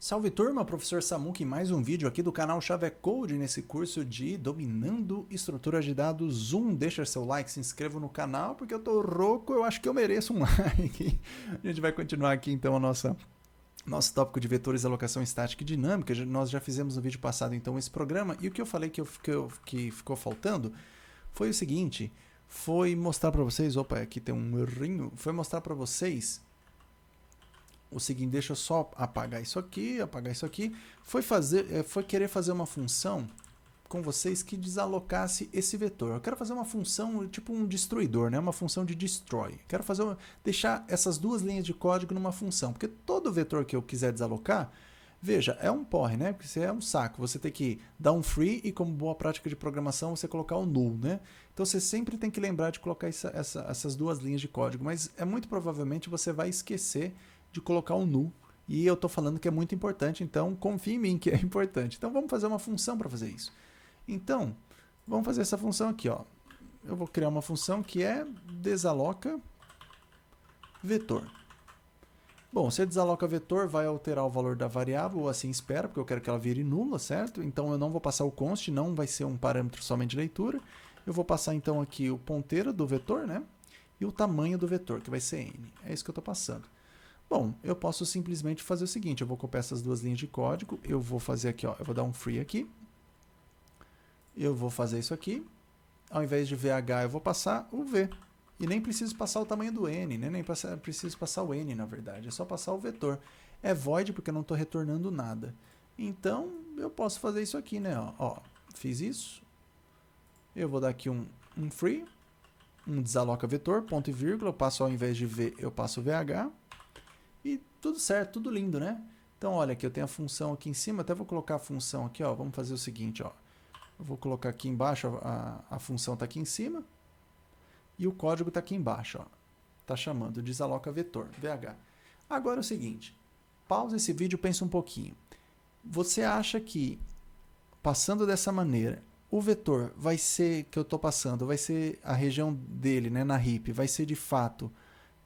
Salve turma, professor Samuca em mais um vídeo aqui do canal Chave Code nesse curso de Dominando Estruturas de Dados 1. Deixa seu like, se inscreva no canal porque eu tô rouco, eu acho que eu mereço um like. A gente vai continuar aqui então nosso tópico de vetores, alocação estática e dinâmica. Nós já fizemos no vídeo passado então esse programa e o que eu falei que ficou faltando foi o seguinte, foi mostrar para vocês, opa, aqui tem um errinho, foi mostrar para vocês o seguinte, deixa eu só apagar isso aqui, foi querer fazer uma função com vocês que desalocasse esse vetor. Eu quero fazer uma função tipo um destruidor, né? Uma função de destroy. Quero deixar essas duas linhas de código numa função, porque todo vetor que eu quiser desalocar, veja, é um porre, né? Porque é um saco. Você tem que dar um free e, como boa prática de programação, você colocar o null, né? Então você sempre tem que lembrar de colocar essas duas linhas de código, mas muito provavelmente você vai esquecer de colocar um null. E eu estou falando que é muito importante, então confie em mim que é importante. Então vamos fazer uma função para fazer isso. Então, vamos fazer essa função aqui, ó. Eu vou criar uma função que é desaloca vetor. Bom, se desaloca vetor, vai alterar o valor da variável, ou assim espera, porque eu quero que ela vire nula, certo? Então eu não vou passar o const, não vai ser um parâmetro somente de leitura. Eu vou passar então aqui o ponteiro do vetor, né? E o tamanho do vetor, que vai ser n. É isso que eu estou passando. Bom, eu posso simplesmente fazer o seguinte, eu vou copiar essas duas linhas de código, eu vou fazer aqui, ó, eu vou dar um free aqui, eu vou fazer isso aqui, ao invés de VH eu vou passar o V, e nem preciso passar o tamanho do N, né? Nem preciso passar o N na verdade, é só passar o vetor. É void porque eu não estou retornando nada. Então, eu posso fazer isso aqui, né? Ó, fiz isso, eu vou dar aqui um free, um desaloca vetor, ponto e vírgula, eu passo ao invés de V, eu passo VH, e tudo certo, tudo lindo, né? Então, olha aqui, eu tenho a função aqui em cima, até vou colocar a função aqui, ó, vamos fazer o seguinte, ó. Eu vou colocar aqui embaixo, a função está aqui em cima, e o código está aqui embaixo, ó. Está chamando desaloca vetor, VH. Agora é o seguinte, pausa esse vídeo e pensa um pouquinho. Você acha que, passando dessa maneira, o vetor vai ser, que eu estou passando, vai ser a região dele, né, na heap, vai ser de fato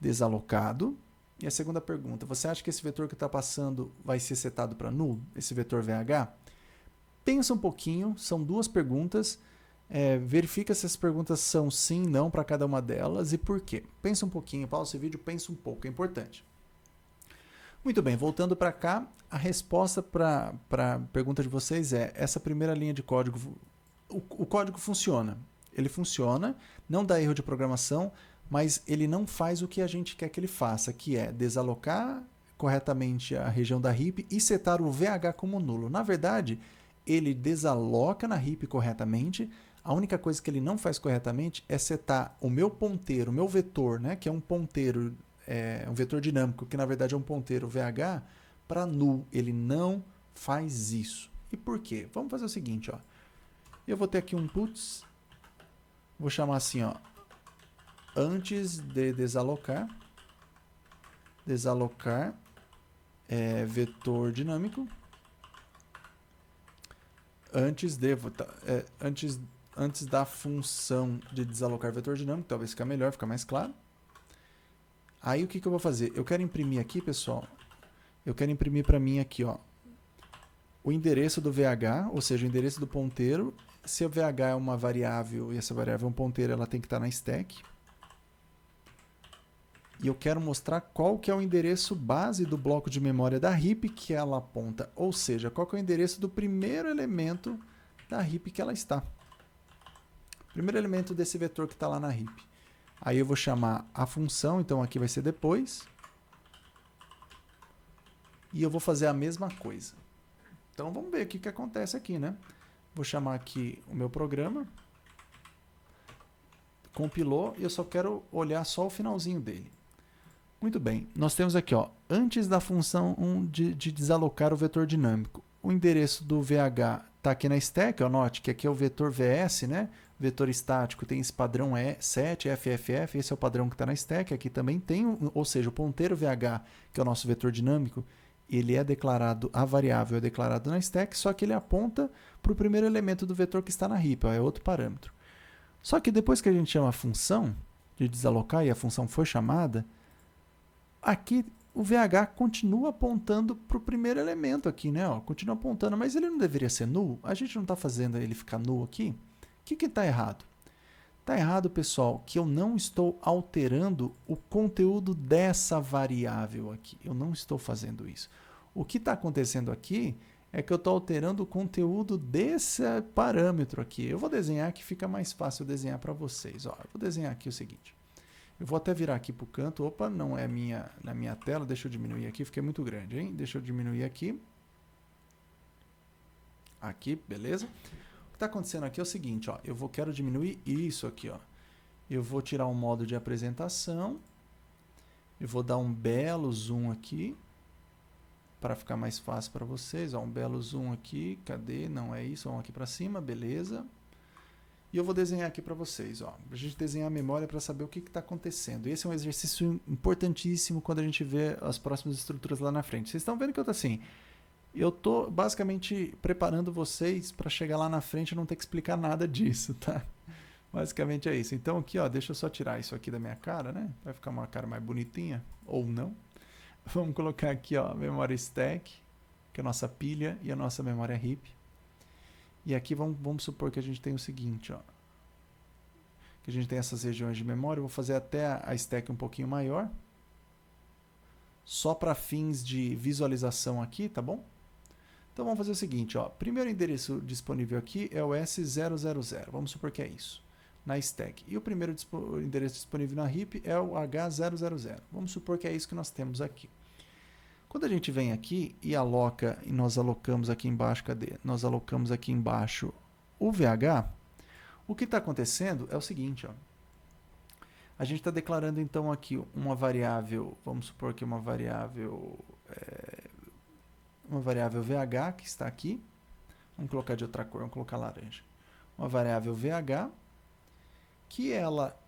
desalocado? E a segunda pergunta, você acha que esse vetor que está passando vai ser setado para null, esse vetor VH? Pensa um pouquinho, são duas perguntas, verifica se as perguntas são sim, não para cada uma delas e por quê. Pensa um pouquinho, pausa esse vídeo, pensa um pouco, é importante. Muito bem, voltando para cá, a resposta para a pergunta de vocês é, essa primeira linha de código, o código funciona, ele funciona, não dá erro de programação, mas ele não faz o que a gente quer que ele faça, que é desalocar corretamente a região da heap e setar o VH como nulo. Na verdade, ele desaloca na heap corretamente, a única coisa que ele não faz corretamente é setar o meu ponteiro, o meu vetor, né, que é um ponteiro, um vetor dinâmico, que na verdade é um ponteiro VH, para null. Ele não faz isso. E por quê? Vamos fazer o seguinte, ó. Eu vou ter aqui um puts, vou chamar assim, ó, antes de desalocar vetor dinâmico, antes da função de desalocar vetor dinâmico, talvez fique melhor, fica mais claro. Aí o que eu vou fazer? Eu quero imprimir aqui, pessoal, eu quero imprimir para mim aqui, ó, o endereço do VH, ou seja, o endereço do ponteiro. Se o VH é uma variável e essa variável é um ponteiro, ela tem que estar na stack. E eu quero mostrar qual que é o endereço base do bloco de memória da heap que ela aponta, ou seja, qual que é o endereço do primeiro elemento da heap que ela está. Primeiro elemento desse vetor que está lá na heap. Aí eu vou chamar a função, então aqui vai ser depois. E eu vou fazer a mesma coisa. Então vamos ver o que acontece aqui, né? Vou chamar aqui o meu programa. Compilou e eu só quero olhar só o finalzinho dele. Muito bem, nós temos aqui, ó, antes da função de desalocar o vetor dinâmico, o endereço do VH está aqui na stack, ó, note que aqui é o vetor VS, né? Vetor estático tem esse padrão E7, FFF, esse é o padrão que está na stack, aqui também tem, ou seja, o ponteiro VH, que é o nosso vetor dinâmico, ele é declarado, a variável é declarada na stack, só que ele aponta para o primeiro elemento do vetor que está na heap, ó, é outro parâmetro. Só que depois que a gente chama a função de desalocar e a função foi chamada, aqui o VH continua apontando para o primeiro elemento aqui, né? Ó, continua apontando, mas ele não deveria ser null? A gente não está fazendo ele ficar null aqui? O que está errado? Está errado, pessoal, que eu não estou alterando o conteúdo dessa variável aqui. Eu não estou fazendo isso. O que está acontecendo aqui é que eu estou alterando o conteúdo desse parâmetro aqui. Eu vou desenhar que fica mais fácil desenhar para vocês. Ó, eu vou desenhar aqui o seguinte. Eu vou até virar aqui para o canto. Opa, não é na minha tela. Deixa eu diminuir aqui, fiquei muito grande, hein? Deixa eu diminuir aqui. Aqui, beleza? O que está acontecendo aqui é o seguinte, ó. Quero diminuir isso aqui, ó. Eu vou tirar o modo de apresentação. Eu vou dar um belo zoom aqui, para ficar mais fácil para vocês. Ó, um belo zoom aqui. Cadê? Não é isso. Vamos aqui para cima, beleza. E eu vou desenhar aqui para vocês, ó, para a gente desenhar a memória para saber o que está acontecendo. Esse é um exercício importantíssimo quando a gente vê as próximas estruturas lá na frente. Vocês estão vendo que eu estou basicamente preparando vocês para chegar lá na frente e não ter que explicar nada disso, tá? Basicamente é isso. Então aqui, ó, deixa eu só tirar isso aqui da minha cara, né? Vai ficar uma cara mais bonitinha, ou não. Vamos colocar aqui, ó, a memória stack, que é a nossa pilha, e a nossa memória heap. E aqui vamos supor que a gente tem o seguinte, ó, que a gente tem essas regiões de memória. Eu vou fazer até a stack um pouquinho maior, só para fins de visualização aqui, tá bom? Então vamos fazer o seguinte, ó, primeiro endereço disponível aqui é o S000, vamos supor que é isso, na stack. E o primeiro endereço disponível na heap é o H000, vamos supor que é isso que nós temos aqui. Quando a gente vem aqui e aloca, e nós alocamos aqui embaixo, cadê? Nós alocamos aqui embaixo o VH, o que está acontecendo é o seguinte, ó. A gente está declarando então aqui uma variável, vamos supor que uma variável VH, que está aqui. Vamos colocar de outra cor, vamos colocar laranja. Uma variável VH, que ela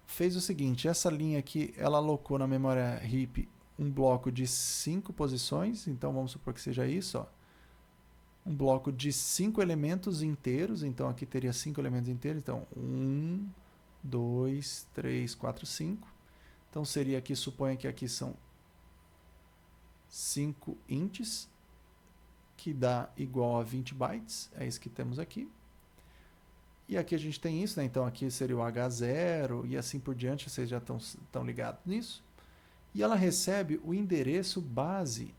fez o seguinte, essa linha aqui, ela alocou na memória heap um bloco de 5 posições, então vamos supor que seja isso, ó. Um bloco de 5 elementos inteiros, então aqui teria 5 elementos inteiros, então 1, 2, 3, 4, 5. Então seria aqui, suponha que aqui são 5 ints, que dá igual a 20 bytes, é isso que temos aqui. E aqui a gente tem isso, né? Então aqui seria o H0 e assim por diante, vocês já estão ligados nisso. E ela recebe o endereço base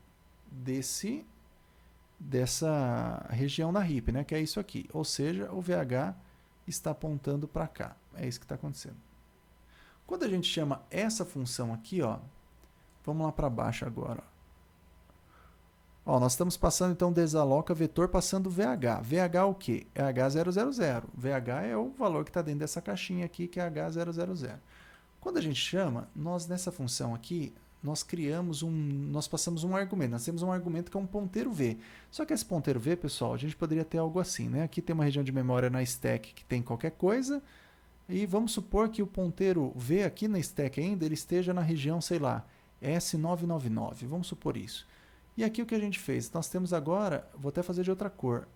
dessa região na heap, né? Que é isso aqui. Ou seja, o VH está apontando para cá. É isso que está acontecendo. Quando a gente chama essa função aqui, ó, vamos lá para baixo agora. Ó, nós estamos passando então desaloca vetor passando VH. VH o quê? É H000. VH é o valor que está dentro dessa caixinha aqui, que é H000. Quando a gente chama, nós nessa função aqui, nós passamos um argumento. Nós temos um argumento que é um ponteiro V. Só que esse ponteiro V, pessoal, a gente poderia ter algo assim, né? Aqui tem uma região de memória na stack que tem qualquer coisa. E vamos supor que o ponteiro V aqui na stack ainda, ele esteja na região, sei lá, S999. Vamos supor isso. E aqui o que a gente fez? Nós temos agora, vou até fazer de outra cor,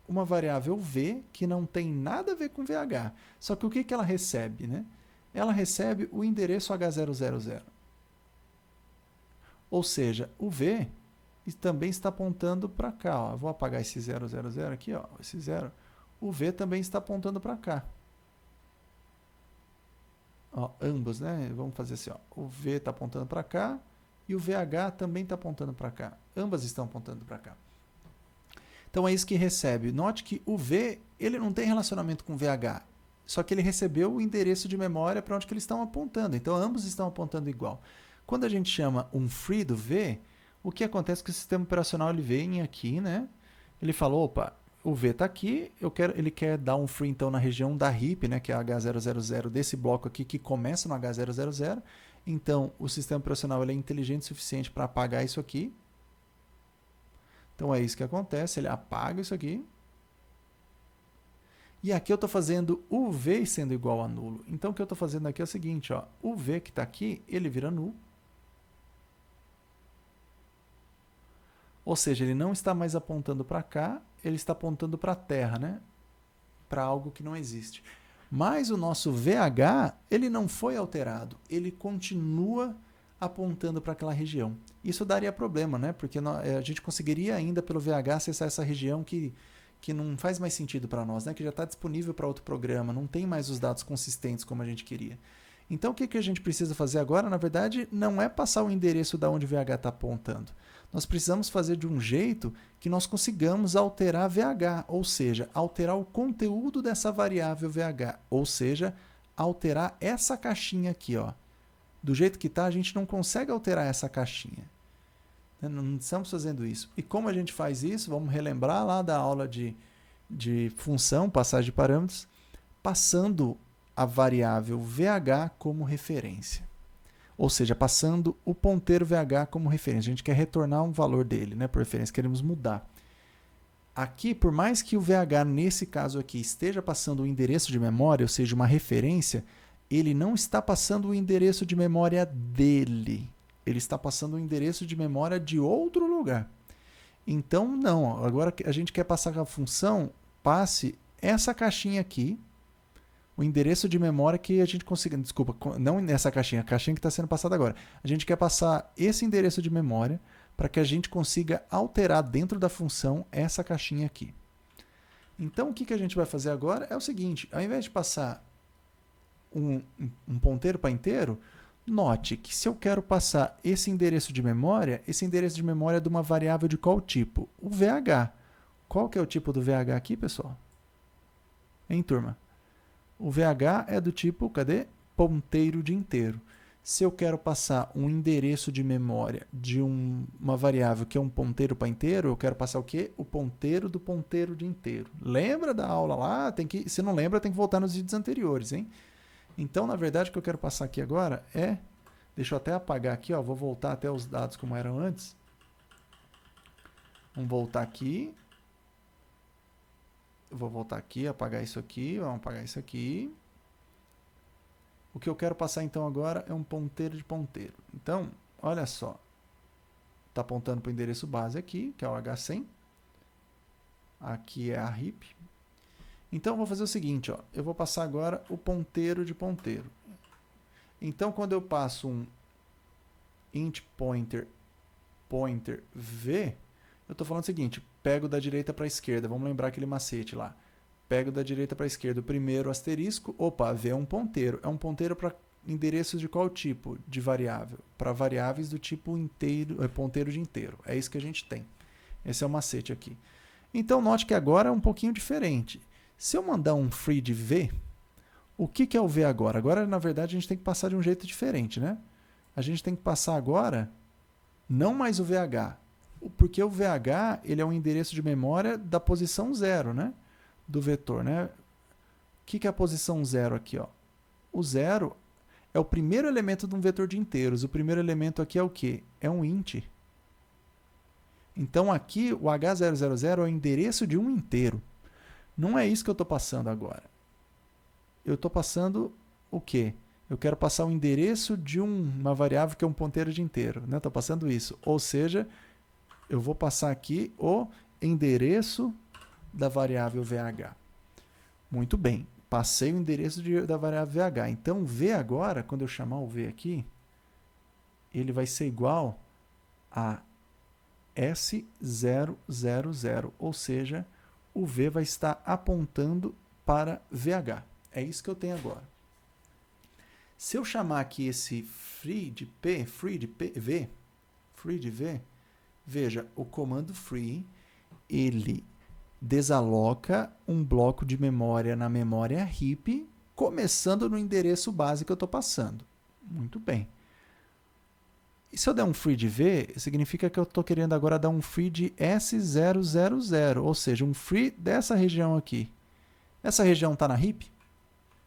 uma variável V que não tem nada a ver com VH. Só que o que ela recebe, né? Ela recebe o endereço H000. Ou seja, o V também está apontando para cá. Ó. Eu vou apagar esse 000 aqui, ó, esse 0. O V também está apontando para cá. Ó, ambos, né? Vamos fazer assim, ó. O V está apontando para cá e o VH também está apontando para cá. Ambas estão apontando para cá. Então é isso que recebe. Note que o V ele não tem relacionamento com o VH. Só que ele recebeu o endereço de memória para onde que eles estão apontando. Então, ambos estão apontando igual. Quando a gente chama um free do V, o que acontece é que o sistema operacional ele vem aqui, né? Ele falou, opa, o V está aqui, ele quer dar um free então na região da heap, né? Que é a H000 desse bloco aqui que começa no H000. Então, o sistema operacional ele é inteligente o suficiente para apagar isso aqui. Então, é isso que acontece, ele apaga isso aqui. E aqui eu estou fazendo o V sendo igual a nulo. Então, o que eu estou fazendo aqui é o seguinte, ó, o V que está aqui, ele vira nulo. Ou seja, ele não está mais apontando para cá, ele está apontando para a Terra, né? Para algo que não existe. Mas o nosso VH, ele não foi alterado. Ele continua apontando para aquela região. Isso daria problema, né? Porque a gente conseguiria ainda pelo VH acessar essa região que não faz mais sentido para nós, né? Que já está disponível para outro programa, não tem mais os dados consistentes como a gente queria. Então, o que a gente precisa fazer agora, na verdade, não é passar o endereço da onde o VH está apontando. Nós precisamos fazer de um jeito que nós consigamos alterar VH, ou seja, alterar o conteúdo dessa variável VH, ou seja, alterar essa caixinha aqui, ó. Do jeito que está, a gente não consegue alterar essa caixinha. Não estamos fazendo isso. E como a gente faz isso? Vamos relembrar lá da aula de função, passagem de parâmetros, passando a variável VH como referência. Ou seja, passando o ponteiro VH como referência. A gente quer retornar um valor dele, né, por referência, queremos mudar. Aqui, por mais que o VH, nesse caso aqui, esteja passando o endereço de memória, ou seja, uma referência, ele não está passando o endereço de memória dele. Ele está passando o endereço de memória de outro lugar. Então, não. Agora a gente quer passar a função, passe essa caixinha aqui, o endereço de memória que a gente consiga... Desculpa, não nessa caixinha, a caixinha que está sendo passada agora. A gente quer passar esse endereço de memória para que a gente consiga alterar dentro da função essa caixinha aqui. Então, o que a gente vai fazer agora é o seguinte, ao invés de passar um ponteiro para inteiro, note que se eu quero passar esse endereço de memória é de uma variável de qual tipo? O VH. Qual que é o tipo do VH aqui, pessoal? Hein, turma? O VH é do tipo, cadê? Ponteiro de inteiro. Se eu quero passar um endereço de memória de uma variável que é um ponteiro para inteiro, eu quero passar o quê? O ponteiro do ponteiro de inteiro. Lembra da aula lá? Se não lembra, tem que voltar nos vídeos anteriores, hein? Então, na verdade, o que eu quero passar aqui agora é... Deixa eu até apagar aqui, ó, vou voltar até os dados como eram antes. Vamos voltar aqui. Eu vou voltar aqui, apagar isso aqui, vamos apagar isso aqui. O que eu quero passar então agora é um ponteiro de ponteiro. Então, olha só. Está apontando para o endereço base aqui, que é o H100. Aqui é a RIP. Então, eu vou fazer o seguinte, ó, eu vou passar agora o ponteiro de ponteiro. Então, quando eu passo um int pointer v, eu estou falando o seguinte, pego da direita para a esquerda, vamos lembrar aquele macete lá. Pego da direita para a esquerda o primeiro asterisco, opa, v é um ponteiro para endereços de qual tipo de variável? Para variáveis do tipo inteiro, ponteiro de inteiro, é isso que a gente tem. Esse é o macete aqui. Então, note que agora é um pouquinho diferente. Se eu mandar um free de v, o que é o v agora? Agora, na verdade, a gente tem que passar de um jeito diferente, né? A gente tem que passar agora, não mais o VH, porque o VH ele é um endereço de memória da posição 0, né? Do vetor, né? O que é a posição 0 aqui, ó? O 0 é o primeiro elemento de um vetor de inteiros. O primeiro elemento aqui é o quê? É um int. Então, aqui, o H000 é o endereço de um inteiro. Não é isso que eu estou passando agora. Eu estou passando o quê? Eu quero passar o endereço de uma variável que é um ponteiro de inteiro. Né? Estou passando isso. Ou seja, eu vou passar aqui o endereço da variável VH. Muito bem. Passei o endereço da variável VH. Então, V agora, quando eu chamar o V aqui, ele vai ser igual a S000. Ou seja, o V vai estar apontando para VH. É isso que eu tenho agora. Se eu chamar aqui esse free de V, veja, o comando free, ele desaloca um bloco de memória na memória RIP, começando no endereço base que eu estou passando. Muito bem. E se eu der um free de V, significa que eu estou querendo agora dar um free de S000, ou seja, um free dessa região aqui. Essa região está na RIP?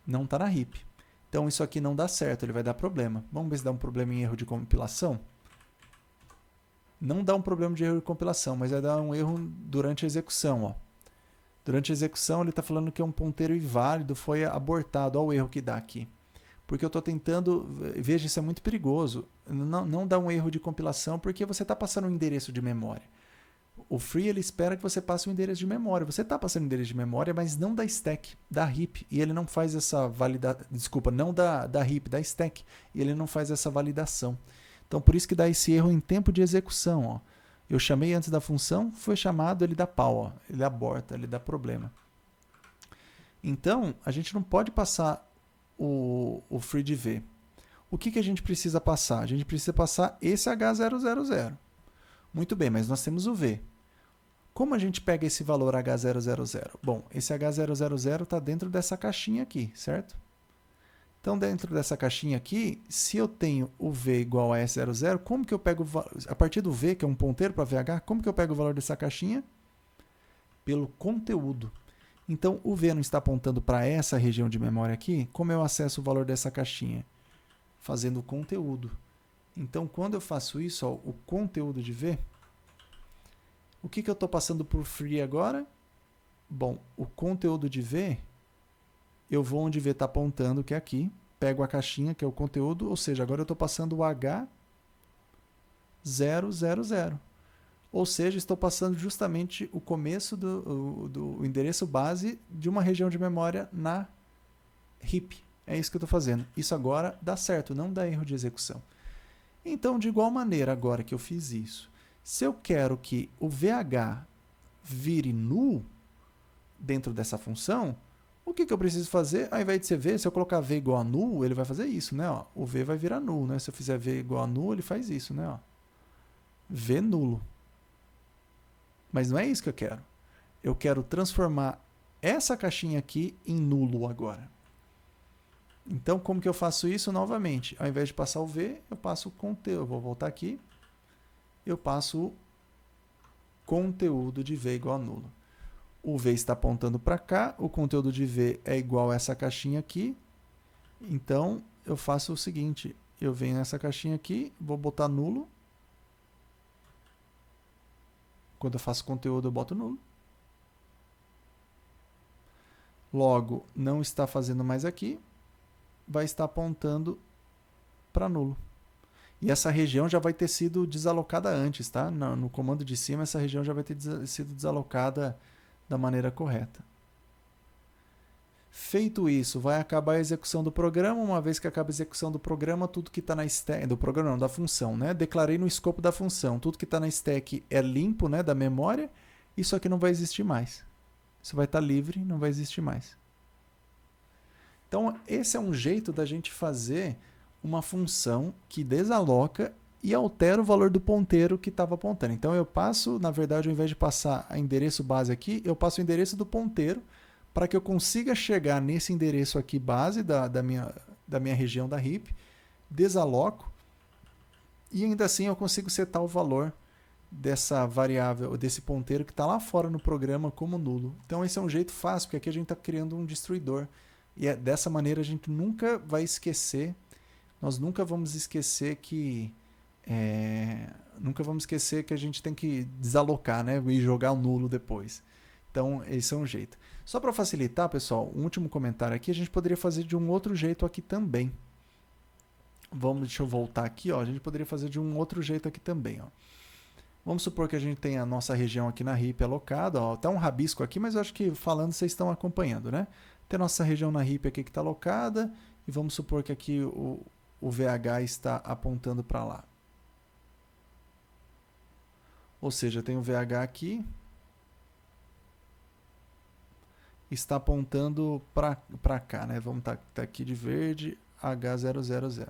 Não está na RIP. Então, isso aqui não dá certo, ele vai dar problema. Vamos ver se dá um problema em erro de compilação. Não dá um problema de erro de compilação, mas vai dar um erro durante a execução. Ó. Durante a execução, ele está falando que é um ponteiro inválido, foi abortado. Olha o erro que dá aqui. Porque eu estou tentando... Veja, isso é muito perigoso. Não dá um erro de compilação porque você está passando um endereço de memória. O free ele espera que você passe um endereço de memória. Você está passando um endereço de memória, mas não da stack, da heap. E ele não faz essa validação. Desculpa, não da heap, da stack. E ele não faz essa validação. Então, por isso que dá esse erro em tempo de execução. Ó. Eu chamei antes da função, foi chamado, ele dá pau, ó. Ele aborta, ele dá problema. Então, a gente não pode passar o free de V. O que a gente precisa passar? A gente precisa passar esse H000. Muito bem, mas nós temos o V. Como a gente pega esse valor H000? Bom, esse H000 está dentro dessa caixinha aqui, certo? Então, dentro dessa caixinha aqui, se eu tenho o V igual a S00, como que eu pego, a partir do V, que é um ponteiro para VH, como que eu pego o valor dessa caixinha? Pelo conteúdo. Então, o V não está apontando para essa região de memória aqui, como eu acesso o valor dessa caixinha? Fazendo o conteúdo. Então, quando eu faço isso, ó, o conteúdo de V, o que eu estou passando por free agora? Bom, o conteúdo de V, eu vou onde V está apontando, que é aqui, pego a caixinha, que é o conteúdo, ou seja, agora eu estou passando o H000. Ou seja, estou passando justamente o começo do endereço base de uma região de memória na heap. É isso que eu estou fazendo. Isso agora dá certo, não dá erro de execução. Então, de igual maneira, agora que eu fiz isso, se eu quero que o VH vire null dentro dessa função, o que eu preciso fazer? Ao invés de ser V, se eu colocar V igual a null, ele vai fazer isso, né? Ó, o V vai virar null, né? Se eu fizer V igual a null, ele faz isso, né? Ó, V nulo. Mas não é isso que eu quero. Eu quero transformar essa caixinha aqui em nulo agora. Então, como que eu faço isso novamente? Ao invés de passar o V, eu passo o conteúdo. Eu vou voltar aqui. Eu passo o conteúdo de V igual a nulo. O V está apontando para cá, o conteúdo de V é igual a essa caixinha aqui. Então, eu faço o seguinte, eu venho nessa caixinha aqui, vou botar nulo. Quando eu faço conteúdo, eu boto nulo. Logo, não está fazendo mais aqui, vai estar apontando para nulo. E essa região já vai ter sido desalocada antes, tá? No comando de cima, essa região já vai ter sido desalocada da maneira correta. Feito isso, vai acabar a execução do programa. Uma vez que acaba a execução do programa, tudo que está na stack, do programa não, da função, né? Declarei no escopo da função, tudo que está na stack é limpo, né, da memória, isso aqui não vai existir mais. Isso vai estar livre, não vai existir mais. Então, esse é um jeito da gente fazer uma função que desaloca e altera o valor do ponteiro que estava apontando. Então, eu passo, na verdade, ao invés de passar o endereço base aqui, eu passo o endereço do ponteiro para que eu consiga chegar nesse endereço aqui base da minha região da heap, desaloco, e ainda assim eu consigo setar o valor dessa variável, desse ponteiro que está lá fora no programa como nulo. Então, esse é um jeito fácil, porque aqui a gente está criando um destruidor. E dessa maneira a gente nunca vai esquecer, nós nunca vamos esquecer que a gente tem que desalocar, né, e jogar o nulo depois. Então, esse é um jeito. Só para facilitar, pessoal, um último comentário aqui, a gente poderia fazer de um outro jeito aqui também. Deixa eu voltar aqui, ó, a gente poderia fazer de um outro jeito aqui também. Ó. Vamos supor que a gente tem a nossa região aqui na heap alocada, ó, tá um rabisco aqui, mas eu acho que falando vocês estão acompanhando, né? Tem a nossa região na heap aqui que está alocada, e vamos supor que aqui o VH está apontando para lá. Ou seja, tem o VH aqui, está apontando para cá, né? Vamos tá aqui de verde, H000.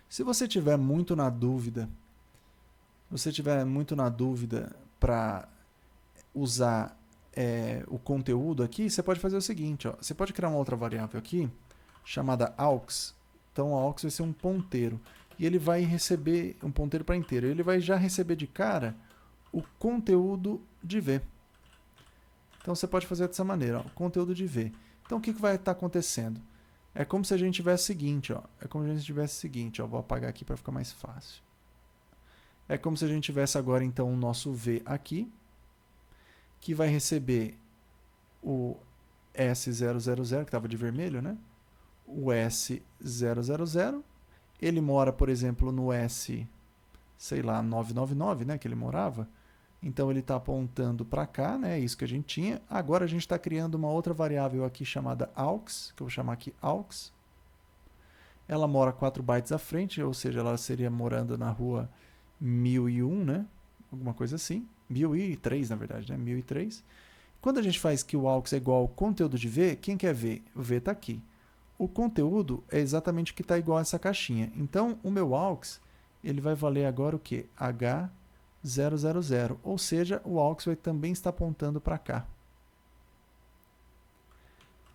Se você tiver muito na dúvida, para usar o conteúdo aqui, você pode fazer o seguinte, ó, você pode criar uma outra variável aqui, chamada aux. Então, a aux vai ser um ponteiro, e ele vai receber um ponteiro para inteiro. Ele vai já receber de cara o conteúdo de V. Então, você pode fazer dessa maneira, ó, conteúdo de V. Então, o que vai estar acontecendo? É como se a gente tivesse o seguinte, ó, vou apagar aqui para ficar mais fácil. É como se a gente tivesse agora, então, o nosso V aqui, que vai receber o S000, que estava de vermelho, né? O S000, ele mora, por exemplo, no S, sei lá, 999, né, que ele morava. Então, ele está apontando para cá, né, isso que a gente tinha. Agora, a gente está criando uma outra variável aqui chamada aux, que eu vou chamar aqui aux. ela mora 4 bytes à frente, ou seja, ela seria morando na rua 1001, né? Alguma coisa assim. 1003, na verdade, né? 1003. Quando a gente faz que o AUX é igual ao conteúdo de V, quem quer ver? O V está aqui. O conteúdo é exatamente o que está igual a essa caixinha. Então, o meu AUX, ele vai valer agora o quê? H000, ou seja, o AUX vai também estar apontando para cá.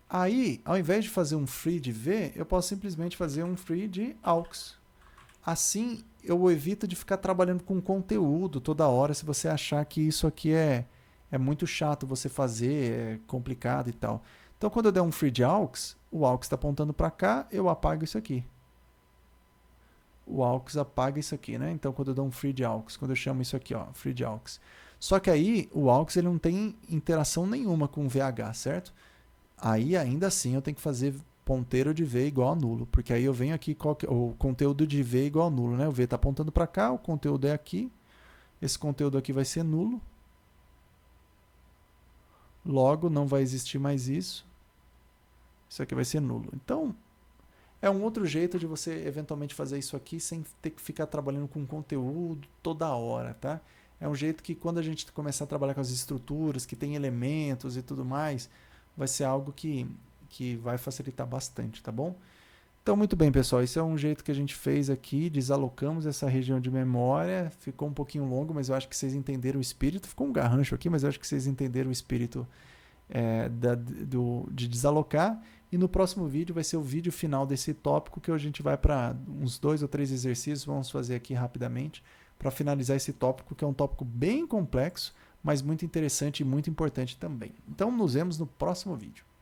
Aí, ao invés de fazer um free de V, eu posso simplesmente fazer um free de AUX. Assim, eu evito de ficar trabalhando com conteúdo toda hora, se você achar que isso aqui é muito chato você fazer, é complicado e tal. Então, quando eu der um free de AUX, o AUX está apontando para cá, eu apago isso aqui. O AUX apaga isso aqui, né? Então, quando eu dou um free de AUX, quando eu chamo isso aqui, ó, free de AUX. Só que aí, o AUX ele não tem interação nenhuma com o VH, certo? Aí, ainda assim, eu tenho que fazer ponteiro de V igual a nulo, porque aí eu venho aqui, o conteúdo de V igual a nulo, né? O V está apontando para cá, o conteúdo é aqui, esse conteúdo aqui vai ser nulo, logo não vai existir mais isso aqui vai ser nulo. Então, é um outro jeito de você eventualmente fazer isso aqui sem ter que ficar trabalhando com conteúdo toda hora, tá? É um jeito que quando a gente começar a trabalhar com as estruturas, que tem elementos e tudo mais, vai ser algo que vai facilitar bastante, tá bom? Então, muito bem, pessoal, esse é um jeito que a gente fez aqui, desalocamos essa região de memória, ficou um pouquinho longo, mas eu acho que vocês entenderam o espírito, ficou um garrancho aqui, mas eu acho que vocês entenderam o espírito de desalocar, e no próximo vídeo vai ser o vídeo final desse tópico, que a gente vai para uns 2 ou 3 exercícios, vamos fazer aqui rapidamente, para finalizar esse tópico, que é um tópico bem complexo, mas muito interessante e muito importante também. Então, nos vemos no próximo vídeo.